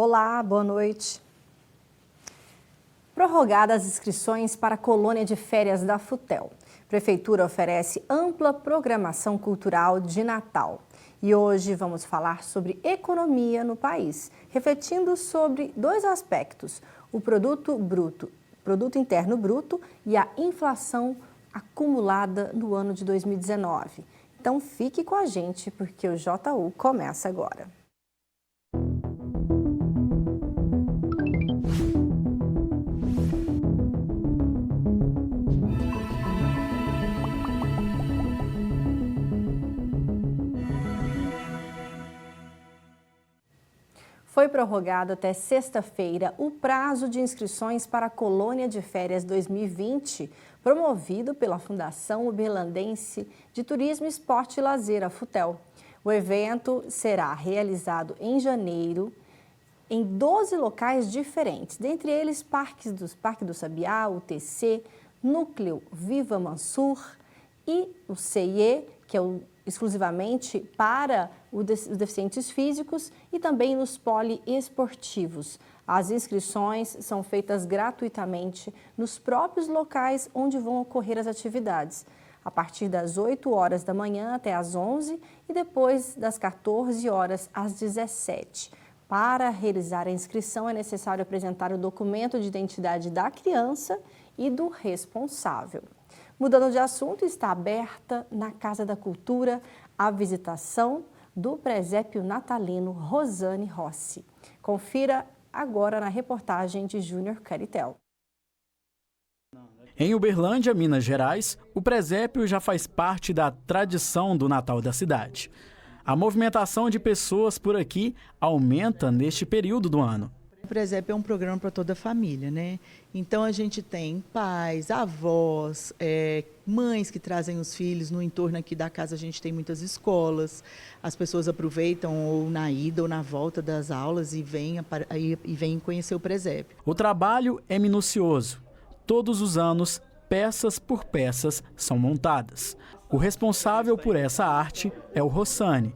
Olá, boa noite. Prorrogadas as inscrições para a colônia de férias da FUTEL. A Prefeitura oferece ampla programação cultural de Natal. E hoje vamos falar sobre economia no país, refletindo sobre dois aspectos: o produto interno bruto e a inflação acumulada no ano de 2019. Então fique com a gente porque o JU começa agora. Foi prorrogado até sexta-feira o prazo de inscrições para a Colônia de Férias 2020, promovido pela Fundação Uberlandense de Turismo, Esporte e Lazer, a FUTEL. O evento será realizado em janeiro em 12 locais diferentes, dentre eles Parque do Sabiá, o TC, Núcleo Viva Mansur e o CIE, que é exclusivamente para os deficientes físicos, e também nos poliesportivos. As inscrições são feitas gratuitamente nos próprios locais onde vão ocorrer as atividades, a partir das 8 horas da manhã até às 11 e depois das 14 horas às 17. Para realizar a inscrição é necessário apresentar o documento de identidade da criança e do responsável. Mudando de assunto, está aberta na Casa da Cultura a visitação do presépio natalino Rosane Rossi. Confira agora na reportagem de Júnior Caritel. Em Uberlândia, Minas Gerais, o presépio já faz parte da tradição do Natal da cidade. A movimentação de pessoas por aqui aumenta neste período do ano. O presépio é um programa para toda a família, né? Então a gente tem pais, avós, mães que trazem os filhos. No entorno aqui da casa a gente tem muitas escolas. As pessoas aproveitam ou na ida ou na volta das aulas e vêm conhecer o presépio. O trabalho é minucioso. Todos os anos, peças por peças são montadas. O responsável por essa arte é o Rossani,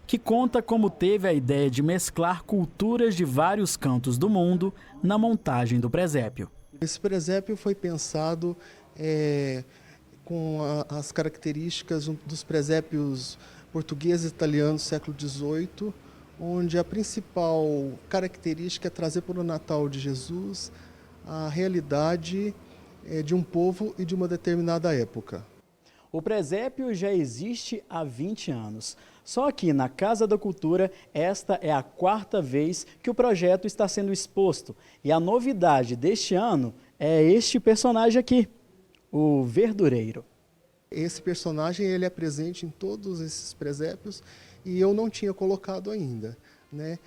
que conta como teve a ideia de mesclar culturas de vários cantos do mundo na montagem do presépio. Esse presépio foi pensado com as características dos presépios portugueses e italianos do século XVIII, onde a principal característica é trazer para o Natal de Jesus a realidade de um povo e de uma determinada época. O presépio já existe há 20 anos. Só que na Casa da Cultura, esta é a 4ª vez que o projeto está sendo exposto. E a novidade deste ano é este personagem aqui, o Verdureiro. Esse personagem ele é presente em todos esses presépios e eu não tinha colocado ainda, né?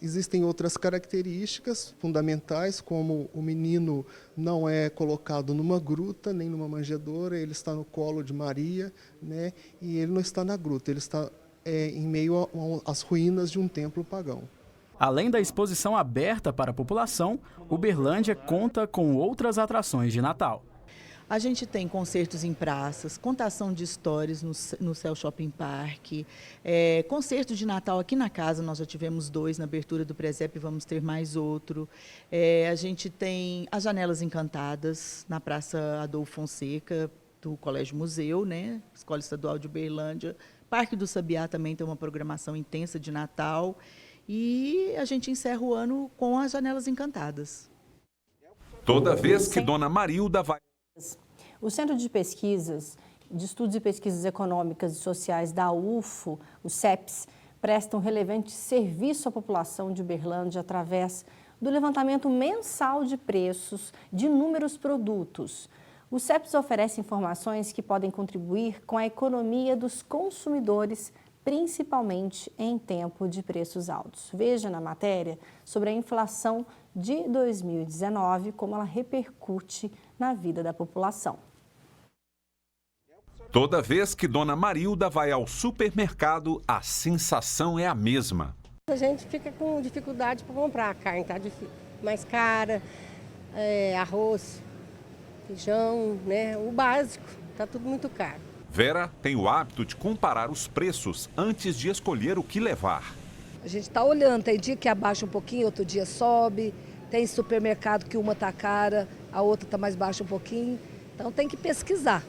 Existem outras características fundamentais, como o menino não é colocado numa gruta, nem numa manjedoura, ele está no colo de Maria, né? E ele não está na gruta, ele está em meio às ruínas de um templo pagão. Além da exposição aberta para a população, Uberlândia conta com outras atrações de Natal. A gente tem concertos em praças, contação de histórias no Céu Shopping Park, concerto de Natal aqui na casa, nós já tivemos 2 na abertura do presépio, vamos ter mais outro. A gente tem as Janelas Encantadas na Praça Adolfo Fonseca, do Colégio Museu, né? Escola Estadual de Uberlândia. Parque do Sabiá também tem uma programação intensa de Natal. E a gente encerra o ano com as Janelas Encantadas. Toda vez que Dona Marilda vai... O Centro de Pesquisas, de Estudos e Pesquisas Econômicas e Sociais da UFO, o CEPS, presta um relevante serviço à população de Uberlândia através do levantamento mensal de preços de inúmeros produtos. O CEPS oferece informações que podem contribuir com a economia dos consumidores, principalmente em tempo de preços altos. Veja na matéria sobre a inflação de 2019, como ela repercute na vida da população. Toda vez que Dona Marilda vai ao supermercado, a sensação é a mesma. A gente fica com dificuldade para comprar, a carne está mais cara, arroz, feijão, né? O básico, está tudo muito caro. Vera tem o hábito de comparar os preços antes de escolher o que levar. A gente está olhando, tem dia que abaixa um pouquinho, outro dia sobe, tem supermercado que uma está cara, a outra está mais baixa um pouquinho, então tem que pesquisar.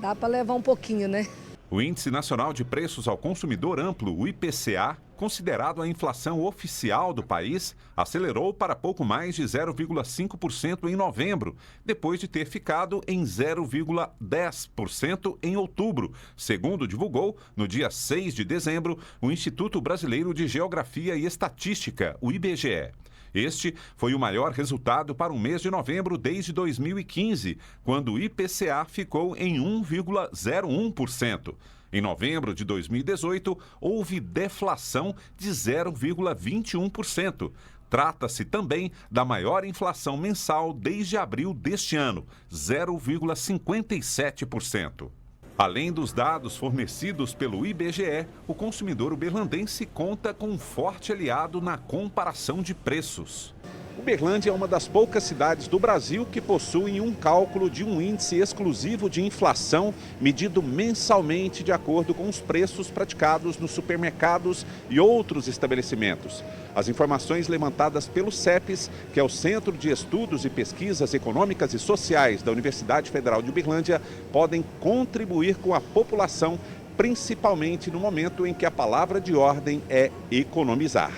Dá para levar um pouquinho, né? O Índice Nacional de Preços ao Consumidor Amplo, o IPCA, considerado a inflação oficial do país, acelerou para pouco mais de 0,5% em novembro, depois de ter ficado em 0,10% em outubro, segundo divulgou, no dia 6 de dezembro, o Instituto Brasileiro de Geografia e Estatística, o IBGE. Este foi o maior resultado para o mês de novembro desde 2015, quando o IPCA ficou em 1,01%. Em novembro de 2018, houve deflação de 0,21%. Trata-se também da maior inflação mensal desde abril deste ano, 0,57%. Além dos dados fornecidos pelo IBGE, o consumidor uberlandense conta com um forte aliado na comparação de preços. Uberlândia é uma das poucas cidades do Brasil que possuem um cálculo de um índice exclusivo de inflação medido mensalmente de acordo com os preços praticados nos supermercados e outros estabelecimentos. As informações levantadas pelo CEPES, que é o Centro de Estudos e Pesquisas Econômicas e Sociais da Universidade Federal de Uberlândia, podem contribuir com a população, principalmente no momento em que a palavra de ordem é economizar.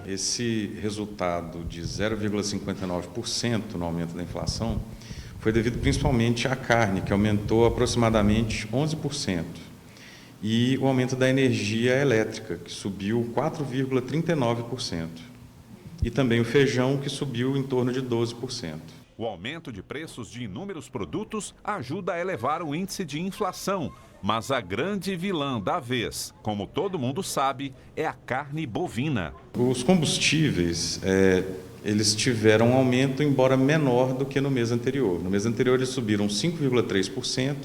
Esse resultado de 0,59% no aumento da inflação foi devido principalmente à carne, que aumentou aproximadamente 11%, e o aumento da energia elétrica, que subiu 4,39%, e também o feijão, que subiu em torno de 12%. O aumento de preços de inúmeros produtos ajuda a elevar o índice de inflação, mas a grande vilã da vez, como todo mundo sabe, é a carne bovina. Os combustíveis, eles tiveram um aumento, embora menor do que no mês anterior. No mês anterior eles subiram 5,3%,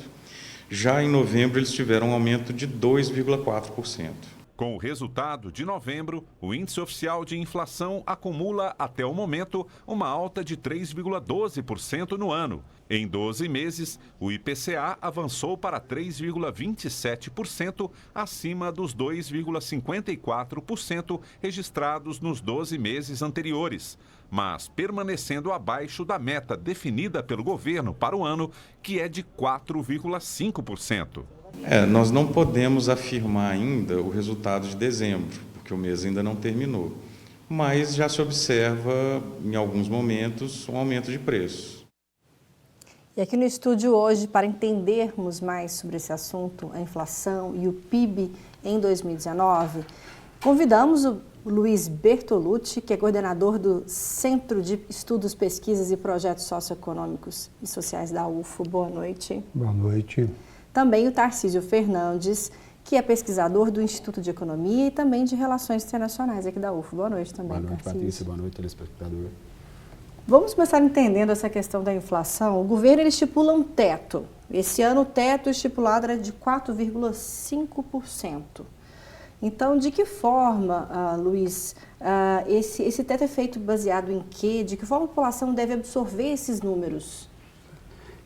já em novembro eles tiveram um aumento de 2,4%. Com o resultado de novembro, o índice oficial de inflação acumula, até o momento, uma alta de 3,12% no ano. Em 12 meses, o IPCA avançou para 3,27%, acima dos 2,54% registrados nos 12 meses anteriores, mas permanecendo abaixo da meta definida pelo governo para o ano, que é de 4,5%. Nós não podemos afirmar ainda o resultado de dezembro, porque o mês ainda não terminou, mas já se observa, em alguns momentos, um aumento de preços. E aqui no estúdio hoje, para entendermos mais sobre esse assunto, a inflação e o PIB em 2019, convidamos o Luiz Bertolucci, que é coordenador do Centro de Estudos, Pesquisas e Projetos Socioeconômicos e Sociais da UFO. Boa noite. Boa noite. Também o Tarcísio Fernandes, que é pesquisador do Instituto de Economia e também de Relações Internacionais aqui da UFO. Boa noite também, Boa noite, Tarcísio. Patrícia. Boa noite, telespectador. Vamos começar entendendo essa questão da inflação. O governo ele estipula um teto. Esse ano o teto estipulado era de 4,5%. Então, de que forma, Luiz, esse teto é feito baseado em quê? De que forma a população deve absorver esses números?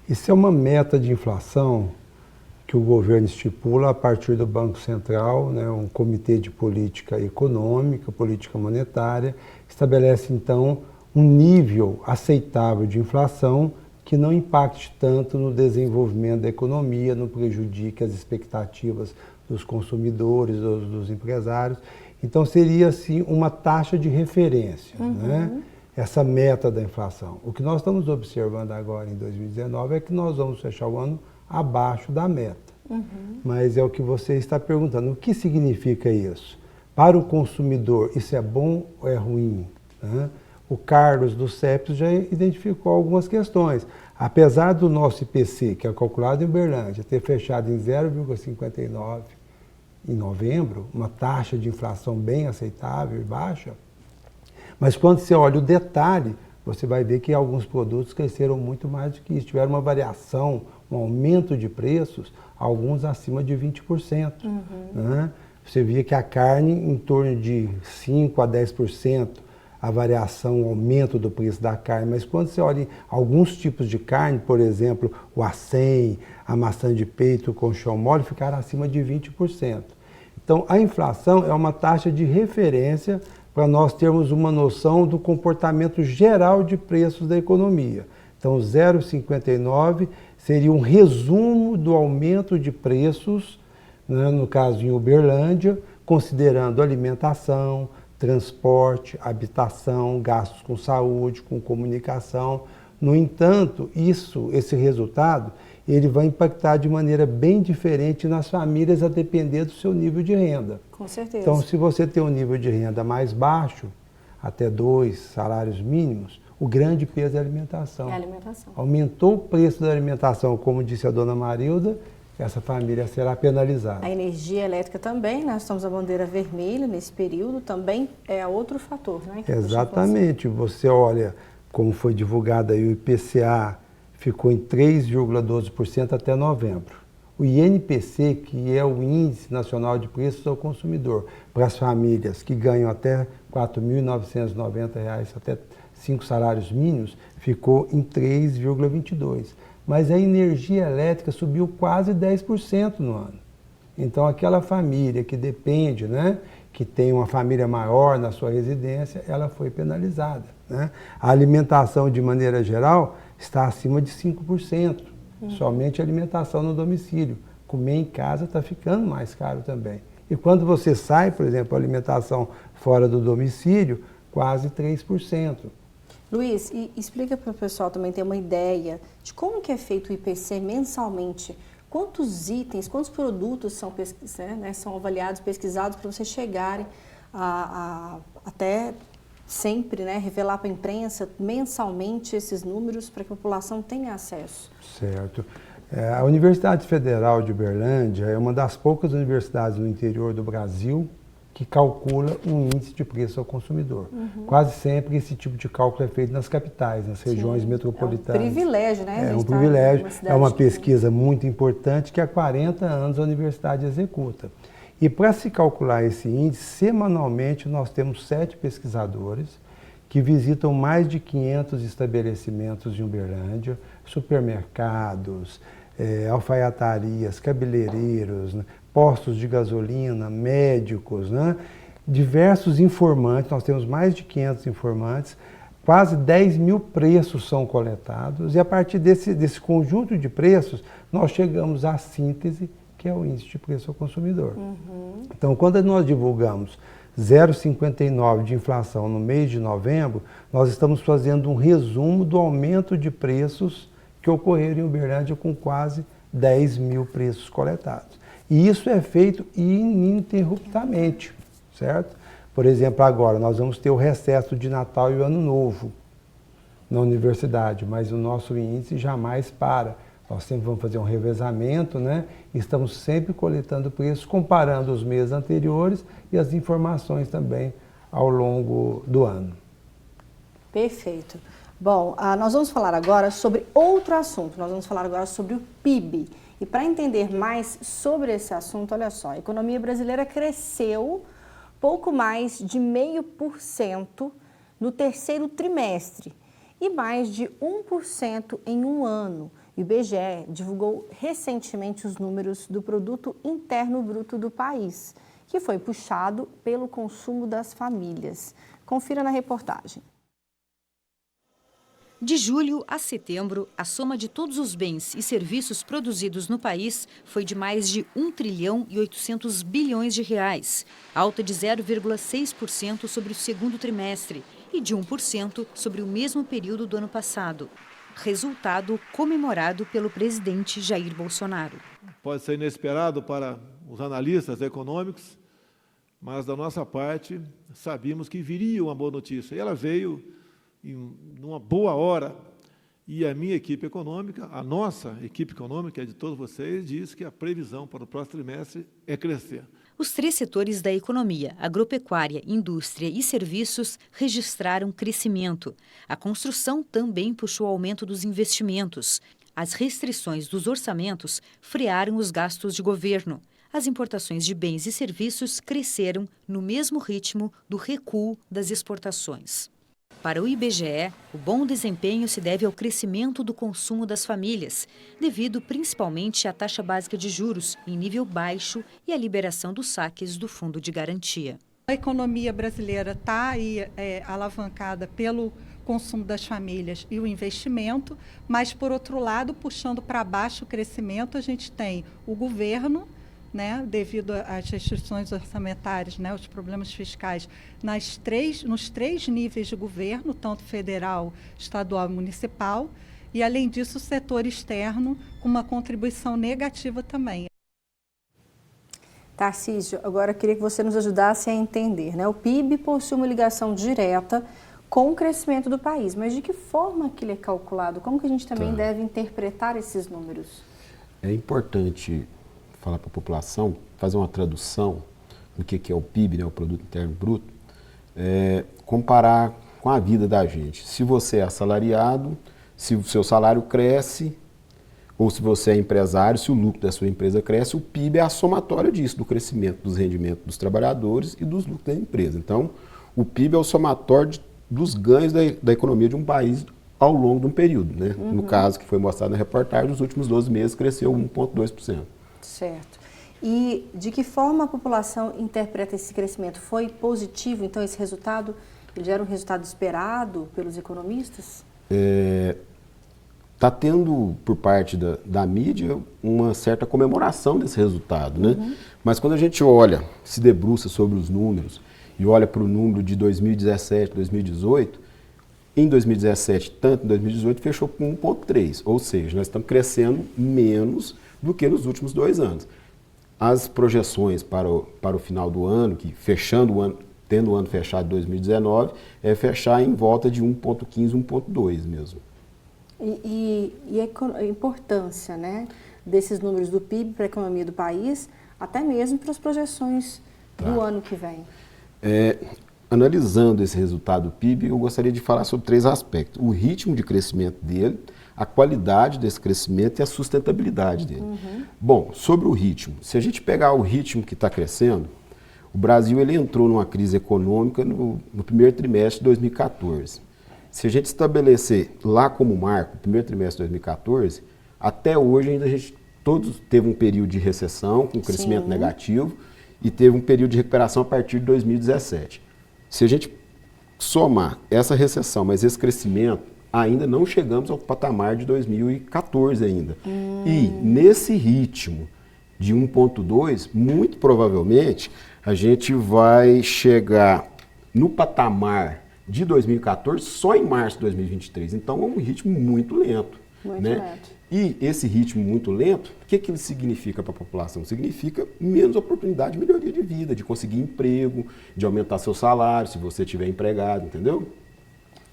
Isso é uma meta de inflação que o governo estipula a partir do Banco Central, né, um comitê de política econômica, política monetária, estabelece então um nível aceitável de inflação que não impacte tanto no desenvolvimento da economia, não prejudique as expectativas dos consumidores, dos empresários. Então seria assim uma taxa de referência, né? Essa meta da inflação. O que nós estamos observando agora em 2019 é que nós vamos fechar o ano abaixo da meta. Mas é o que você está perguntando. O que significa isso? Para o consumidor, isso é bom ou é ruim? Né? O Carlos do CEPES já identificou algumas questões. Apesar do nosso IPC, que é calculado em Uberlândia, ter fechado em 0,59 em novembro, uma taxa de inflação bem aceitável e baixa, mas quando você olha o detalhe, você vai ver que alguns produtos cresceram muito mais do que isso. Tiveram uma variação, um aumento de preços, alguns acima de 20%. Né? Você via que a carne em torno de 5% a 10%, a variação, o aumento do preço da carne. Mas quando você olha alguns tipos de carne, por exemplo, o acém, a maçã de peito com chão mole, ficaram acima de 20%. Então, a inflação é uma taxa de referência para nós termos uma noção do comportamento geral de preços da economia. Então, 0,59 seria um resumo do aumento de preços, né, no caso em Uberlândia, considerando alimentação, transporte, habitação, gastos com saúde, com comunicação. No entanto, esse resultado, ele vai impactar de maneira bem diferente nas famílias a depender do seu nível de renda. Com certeza. Então, se você tem um nível de renda mais baixo, até 2 salários mínimos, o grande peso é a alimentação. É a alimentação. Aumentou o preço da alimentação, como disse a dona Marilda, essa família será penalizada. A energia elétrica também, nós estamos a bandeira vermelha nesse período, também é outro fator, né? Exatamente. Você olha como foi divulgado aí o IPCA, ficou em 3,12% até novembro. O INPC, que é o Índice Nacional de Preços ao Consumidor, para as famílias que ganham até R$ 4.990, até 5 salários mínimos, ficou em 3,22%. Mas a energia elétrica subiu quase 10% no ano. Então, aquela família que depende, né, que tem uma família maior na sua residência, ela foi penalizada, né? A alimentação, de maneira geral, está acima de 5%. Somente a alimentação no domicílio. Comer em casa está ficando mais caro também. E quando você sai, por exemplo, a alimentação fora do domicílio, quase 3%. Luiz, e explica para o pessoal também ter uma ideia de como que é feito o IPC mensalmente. Quantos itens, quantos produtos são, são avaliados, pesquisados para vocês chegarem até sempre, né, revelar para a imprensa mensalmente esses números para que a população tenha acesso? Certo. A Universidade Federal de Uberlândia é uma das poucas universidades no interior do Brasil que calcula um índice de preço ao consumidor. Quase sempre esse tipo de cálculo é feito nas capitais, nas regiões metropolitanas. É um privilégio, né? É um privilégio. É uma pesquisa muito importante que há 40 anos a universidade executa. E para se calcular esse índice, semanalmente nós temos 7 pesquisadores que visitam mais de 500 estabelecimentos em Uberlândia, supermercados, alfaiatarias, cabeleireiros, né, postos de gasolina, médicos, né, diversos informantes. Nós temos mais de 500 informantes, quase 10 mil preços são coletados e a partir desse conjunto de preços nós chegamos à síntese, que é o índice de preço ao consumidor. Então, quando nós divulgamos 0,59 de inflação no mês de novembro, nós estamos fazendo um resumo do aumento de preços que ocorreram em Uberlândia com quase 10 mil preços coletados. E isso é feito ininterruptamente, certo? Por exemplo, agora nós vamos ter o recesso de Natal e o Ano Novo na universidade, mas o nosso índice jamais para. Nós sempre vamos fazer um revezamento, né? Estamos sempre coletando preços, comparando os meses anteriores e as informações também ao longo do ano. Perfeito. Bom, nós vamos falar agora sobre outro assunto, nós vamos falar agora sobre o PIB. E para entender mais sobre esse assunto, olha só, a economia brasileira cresceu pouco mais de 0,5% no terceiro trimestre e mais de 1% em um ano. O IBGE divulgou recentemente os números do Produto Interno Bruto do país, que foi puxado pelo consumo das famílias. Confira na reportagem. De julho a setembro, a soma de todos os bens e serviços produzidos no país foi de mais de 1 trilhão e 800 bilhões de reais, alta de 0,6% sobre o segundo trimestre e de 1% sobre o mesmo período do ano passado. Resultado comemorado pelo presidente Jair Bolsonaro. Pode ser inesperado para os analistas econômicos, mas da nossa parte sabíamos que viria uma boa notícia. E ela veio em uma boa hora. E a minha equipe econômica, a nossa equipe econômica, de todos vocês, diz que a previsão para o próximo trimestre é crescer. Os 3 setores da economia, agropecuária, indústria e serviços, registraram crescimento. A construção também puxou o aumento dos investimentos. As restrições dos orçamentos frearam os gastos de governo. As importações de bens e serviços cresceram no mesmo ritmo do recuo das exportações. Para o IBGE, o bom desempenho se deve ao crescimento do consumo das famílias, devido principalmente à taxa básica de juros em nível baixo e à liberação dos saques do Fundo de Garantia. A economia brasileira está aí alavancada pelo consumo das famílias e o investimento, mas, por outro lado, puxando para baixo o crescimento, a gente tem o governo, né, devido às restrições orçamentárias, né, os problemas fiscais, nos três níveis de governo, tanto federal, estadual e municipal, e, além disso, o setor externo, com uma contribuição negativa também. Tarcísio, agora eu queria que você nos ajudasse a entender, né? O PIB possui uma ligação direta com o crescimento do país, mas de que forma que ele é calculado? Como que a gente também deve interpretar esses números? É importante falar para a população, fazer uma tradução do que é o PIB, né, o Produto Interno Bruto, comparar com a vida da gente. Se você é assalariado, se o seu salário cresce, ou se você é empresário, se o lucro da sua empresa cresce, o PIB é a somatória disso, do crescimento dos rendimentos dos trabalhadores e dos lucros da empresa. Então, o PIB é o somatório dos ganhos da economia de um país ao longo de um período, né? No caso que foi mostrado na reportagem, nos últimos 12 meses cresceu 1,2%. Certo. E de que forma a população interpreta esse crescimento? Foi positivo, então, esse resultado? Ele já era um resultado esperado pelos economistas? Está tendo, por parte da mídia, uma certa comemoração desse resultado, né? Mas quando a gente olha, se debruça sobre os números e olha para o número de 2017, 2018, em 2017, tanto em 2018, fechou com 1,3%, ou seja, nós estamos crescendo menos do que nos últimos 2 anos. As projeções para o final do ano, que fechando o ano, tendo o ano fechado de 2019, é fechar em volta de 1,15%, 1,2% mesmo. E a importância, né, desses números do PIB para a economia do país, até mesmo para as projeções do ano que vem? Analisando esse resultado do PIB, eu gostaria de falar sobre 3 aspectos. O ritmo de crescimento dele, a qualidade desse crescimento e a sustentabilidade dele. Bom, sobre o ritmo, se a gente pegar o ritmo que está crescendo, o Brasil ele entrou numa crise econômica no primeiro trimestre de 2014. Se a gente estabelecer lá como marco o primeiro trimestre de 2014, até hoje ainda a gente todos teve um período de recessão com crescimento negativo e teve um período de recuperação a partir de 2017. Se a gente somar essa recessão, mas esse crescimento, ainda não chegamos ao patamar de 2014 ainda. E nesse ritmo de 1,2, muito provavelmente a gente vai chegar no patamar de 2014 só em março de 2023. Então é um ritmo muito lento. Muito lento. E esse ritmo muito lento, o que ele significa para a população? Significa menos oportunidade de melhoria de vida, de conseguir emprego, de aumentar seu salário, se você estiver empregado, entendeu?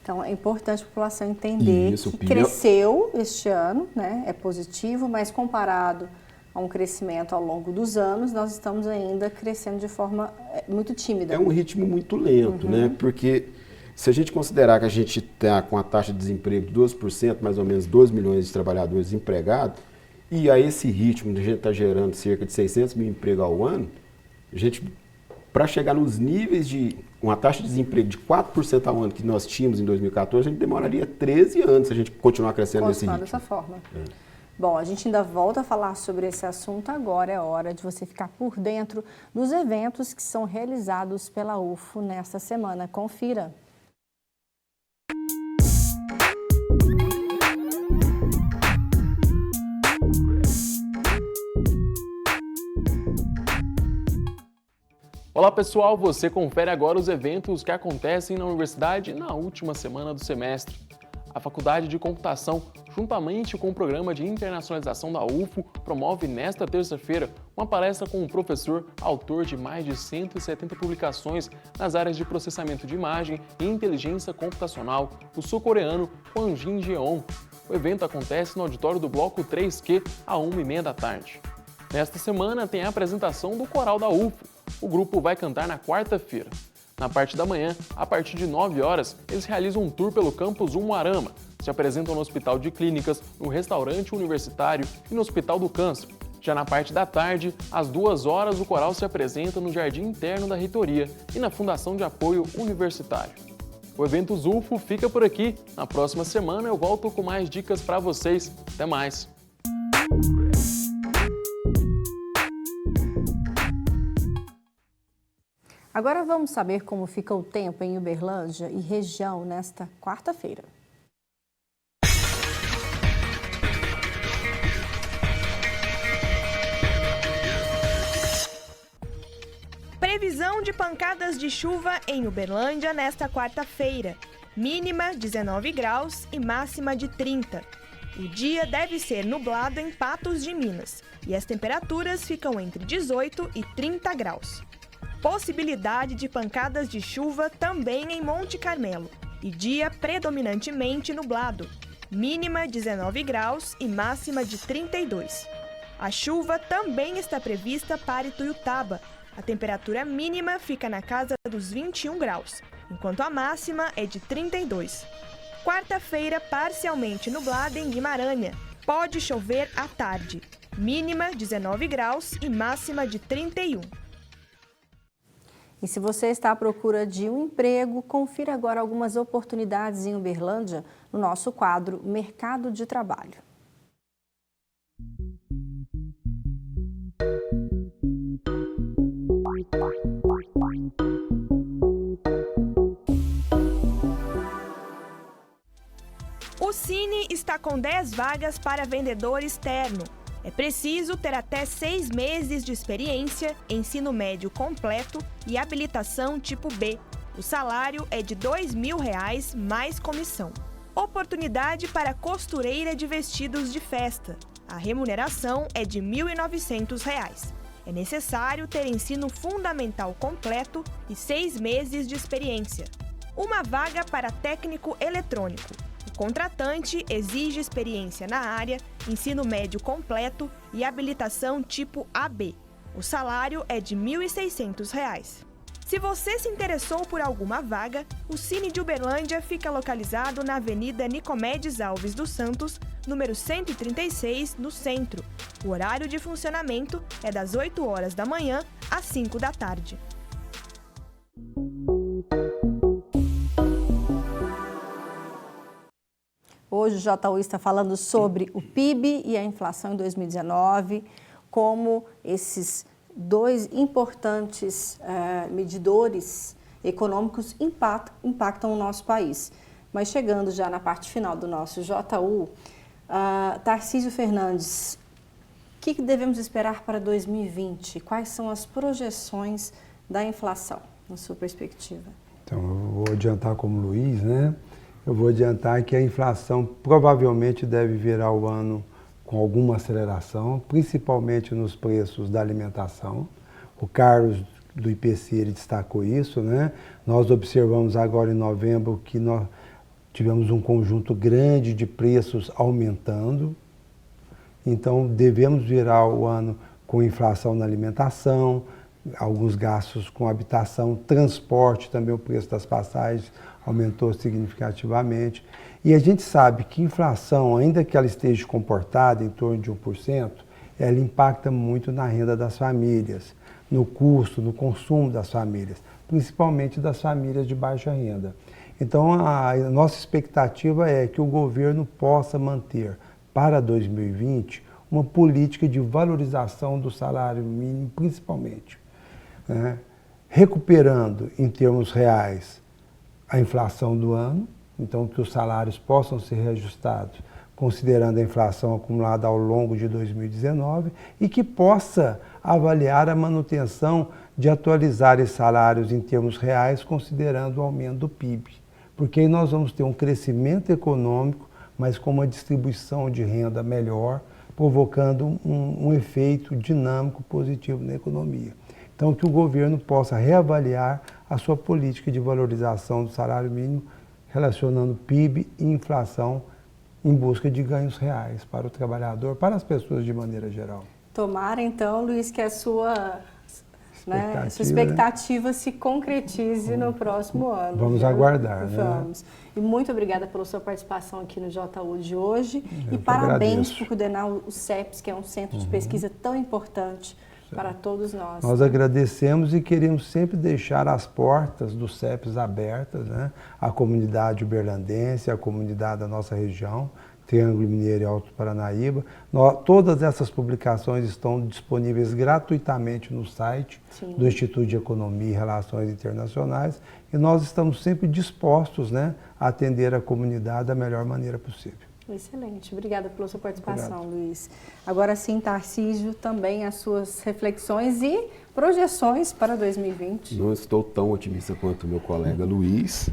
Então é importante a população entender que cresceu este ano, né? É positivo, mas comparado a um crescimento ao longo dos anos, nós estamos ainda crescendo de forma muito tímida. É um ritmo muito lento, né? Porque se a gente considerar que a gente está com a taxa de desemprego de 12%, mais ou menos 2 milhões de trabalhadores desempregados, e a esse ritmo a gente está gerando cerca de 600 mil empregos ao ano, a gente, para chegar nos níveis de uma taxa de desemprego de 4% ao ano que nós tínhamos em 2014, a gente demoraria 13 anos se a gente continuar crescendo nesse ritmo. Dessa forma. Bom, a gente ainda volta a falar sobre esse assunto. Agora é hora de você ficar por dentro dos eventos que são realizados pela UFO nesta semana. Confira. Olá pessoal, você confere agora os eventos que acontecem na universidade na última semana do semestre. A Faculdade de Computação, juntamente com o Programa de Internacionalização da UFO, promove nesta terça-feira uma palestra com um professor, autor de mais de 170 publicações nas áreas de processamento de imagem e inteligência computacional, o sul-coreano Kwon Jin Jeon. O evento acontece no auditório do Bloco 3Q, às 1h30 da tarde. Nesta semana tem a apresentação do Coral da UFO. O grupo vai cantar na quarta-feira. Na parte da manhã, a partir de 9 horas, eles realizam um tour pelo campus Umuarama, se apresentam no Hospital de Clínicas, no Restaurante Universitário e no Hospital do Câncer. Já na parte da tarde, às 2 horas, o coral se apresenta no Jardim Interno da Reitoria e na Fundação de Apoio Universitário. O Eventos UFO fica por aqui. Na próxima semana eu volto com mais dicas para vocês. Até mais! Agora vamos saber como fica o tempo em Uberlândia e região nesta quarta-feira. Previsão de pancadas de chuva em Uberlândia nesta quarta-feira. Mínima 19 graus e máxima de 30. O dia deve ser nublado em Patos de Minas e as temperaturas ficam entre 18 e 30 graus. Possibilidade de pancadas de chuva também em Monte Carmelo e dia predominantemente nublado. Mínima 19 graus e máxima de 32. A chuva também está prevista para Ituiutaba. A temperatura mínima fica na casa dos 21 graus, enquanto a máxima é de 32. Quarta-feira, parcialmente nublada em Guimarães. Pode chover à tarde. Mínima 19 graus e máxima de 31. E se você está à procura de um emprego, confira agora algumas oportunidades em Uberlândia no nosso quadro Mercado de Trabalho. O Cine está com 10 vagas para vendedor externo. É preciso ter até 6 meses de experiência, ensino médio completo e habilitação tipo B. O salário é de R$ 2.000 mais comissão. Oportunidade para costureira de vestidos de festa. A remuneração é de R$ 1.900. É necessário ter ensino fundamental completo e 6 meses de experiência. Uma vaga para técnico eletrônico. O contratante exige experiência na área, ensino médio completo e habilitação tipo AB. O salário é de R$ 1.600. Se você se interessou por alguma vaga, o Cine de Uberlândia fica localizado na Avenida Nicomedes Alves dos Santos, número 136, no centro. O horário de funcionamento é das 8 horas da manhã às 5 da tarde. Hoje o JU está falando sobre o PIB e a inflação em 2019, como esses dois importantes medidores econômicos impactam o nosso país. Mas chegando já na parte final do nosso JU, Tarcísio Fernandes, o que devemos esperar para 2020? Quais são as projeções da inflação, na sua perspectiva? Então, eu vou adiantar como Luiz, né? Eu vou adiantar que a inflação provavelmente deve virar o ano com alguma aceleração, principalmente nos preços da alimentação. O Carlos do IPC ele destacou isso, né? Nós observamos agora em novembro que nós tivemos um conjunto grande de preços aumentando. Então, devemos virar o ano com inflação na alimentação, alguns gastos com habitação, transporte, também o preço das passagens aumentou significativamente. E a gente sabe que inflação, ainda que ela esteja comportada em torno de 1%, ela impacta muito na renda das famílias, no custo, no consumo das famílias, principalmente das famílias de baixa renda. Então, a nossa expectativa é que o governo possa manter para 2020 uma política de valorização do salário mínimo, principalmente, né? Recuperando em termos reais a inflação do ano, então que os salários possam ser reajustados considerando a inflação acumulada ao longo de 2019 e que possa avaliar a manutenção de atualizar esses salários em termos reais considerando o aumento do PIB, porque aí nós vamos ter um crescimento econômico, mas com uma distribuição de renda melhor, provocando um efeito dinâmico positivo na economia. Então, que o governo possa reavaliar a sua política de valorização do salário mínimo, relacionando PIB e inflação em busca de ganhos reais para o trabalhador, para as pessoas de maneira geral. Tomara, então, Luiz, que a sua expectativa se concretize no próximo ano. Vamos aguardar, né? Vamos. E muito obrigada pela sua participação aqui no JU de hoje. E parabéns por coordenar o CEPS, que é um centro de pesquisa tão importante Para todos nós. Nós agradecemos e queremos sempre deixar as portas do CEPES abertas, né? A comunidade uberlandense, a comunidade da nossa região, Triângulo Mineiro e Alto Paranaíba. Todas essas publicações estão disponíveis gratuitamente no site do Instituto de Economia e Relações Internacionais e nós estamos sempre dispostos, né, a atender a comunidade da melhor maneira possível. Excelente. Obrigada pela sua participação, Luiz. Agora sim, Tarcísio, também as suas reflexões e projeções para 2020. Não estou tão otimista quanto o meu colega Luiz.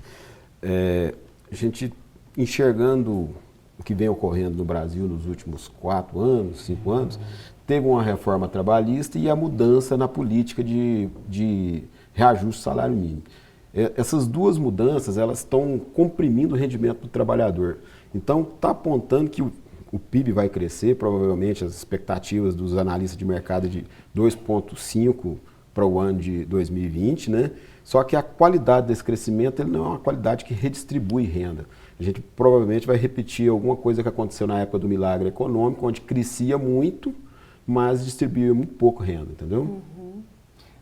A gente enxergando o que vem ocorrendo no Brasil nos últimos 4 anos, 5 anos, teve uma reforma trabalhista e a mudança na política de reajuste do salário mínimo. Essas duas mudanças, elas estão comprimindo o rendimento do trabalhador. Então, está apontando que o PIB vai crescer, provavelmente as expectativas dos analistas de mercado de 2,5% para o ano de 2020, né? Só que a qualidade desse crescimento ele não é uma qualidade que redistribui renda. A gente provavelmente vai repetir alguma coisa que aconteceu na época do milagre econômico, onde crescia muito, mas distribuía muito pouco renda, entendeu?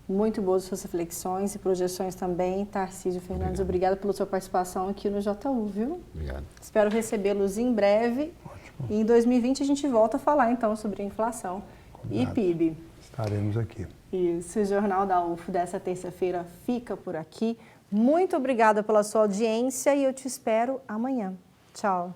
Muito boas suas reflexões e projeções também. Tarcísio Fernandes, obrigada pela sua participação aqui no JU, viu? Obrigado. Espero recebê-los em breve. Ótimo. E em 2020 a gente volta a falar então sobre a inflação e PIB. Estaremos aqui. Isso, o Jornal da UFO dessa terça-feira fica por aqui. Muito obrigada pela sua audiência e eu te espero amanhã. Tchau.